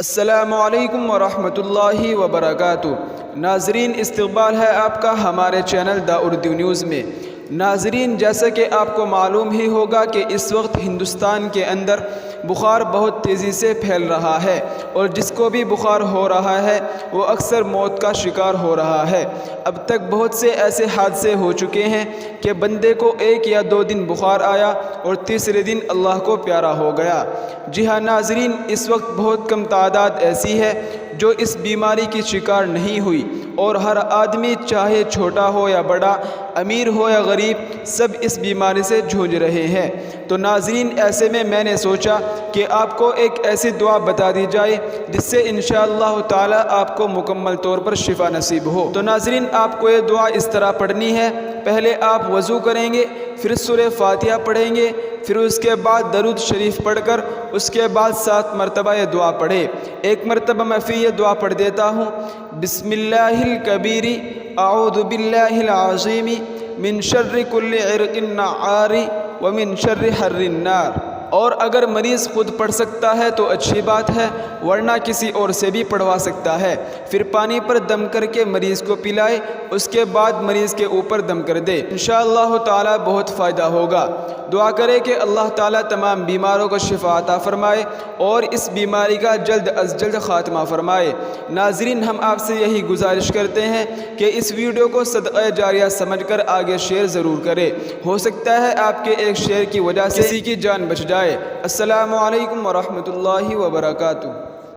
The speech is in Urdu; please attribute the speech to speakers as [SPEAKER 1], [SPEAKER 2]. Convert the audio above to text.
[SPEAKER 1] السلام علیکم ورحمۃ اللہ وبرکاتہ۔ ناظرین، استقبال ہے آپ کا ہمارے چینل دا اردو نیوز میں۔ ناظرین، جیسا کہ آپ کو معلوم ہی ہوگا کہ اس وقت ہندوستان کے اندر بخار بہت تیزی سے پھیل رہا ہے، اور جس کو بھی بخار ہو رہا ہے وہ اکثر موت کا شکار ہو رہا ہے۔ اب تک بہت سے ایسے حادثے ہو چکے ہیں کہ بندے کو 1 یا 2 دن بخار آیا اور تیسرے دن اللہ کو پیارا ہو گیا۔ جی ہاں ناظرین، اس وقت بہت کم تعداد ایسی ہے جو اس بیماری کی شکار نہیں ہوئی، اور ہر آدمی چاہے چھوٹا ہو یا بڑا، امیر ہو یا غریب، سب اس بیماری سے جھوج رہے ہیں۔ تو ناظرین، ایسے میں نے سوچا کہ آپ کو ایک ایسی دعا بتا دی جائے جس سے انشاءاللہ تعالی آپ کو مکمل طور پر شفا نصیب ہو۔ تو ناظرین، آپ کو یہ دعا اس طرح پڑھنی ہے۔ پہلے آپ وضو کریں گے، پھر سورہ فاتحہ پڑھیں گے، پھر اس کے بعد درود شریف پڑھ کر اس کے بعد 7 مرتبہ یہ دعا پڑھے۔ ایک مرتبہ میں پھر یہ دعا پڑھ دیتا ہوں۔ بسم اللہ الکبیر، اعوذ باللہ العظیم، من شر کل عرق نعار ومن شر حر النار۔ اور اگر مریض خود پڑھ سکتا ہے تو اچھی بات ہے، ورنہ کسی اور سے بھی پڑھوا سکتا ہے۔ پھر پانی پر دم کر کے مریض کو پلائے، اس کے بعد مریض کے اوپر دم کر دے، انشاءاللہ تعالی بہت فائدہ ہوگا۔ دعا کرے کہ اللہ تعالی تمام بیماروں کو شفا عطا فرمائے اور اس بیماری کا جلد از جلد خاتمہ فرمائے۔ ناظرین، ہم آپ سے یہی گزارش کرتے ہیں کہ اس ویڈیو کو صدقہ جاریہ سمجھ کر آگے شیئر ضرور کرے، ہو سکتا ہے آپ کے ایک شیئر کی وجہ سے کسی کی جان بچ جائے۔ السلام علیکم ورحمۃ اللہ وبرکاتہ۔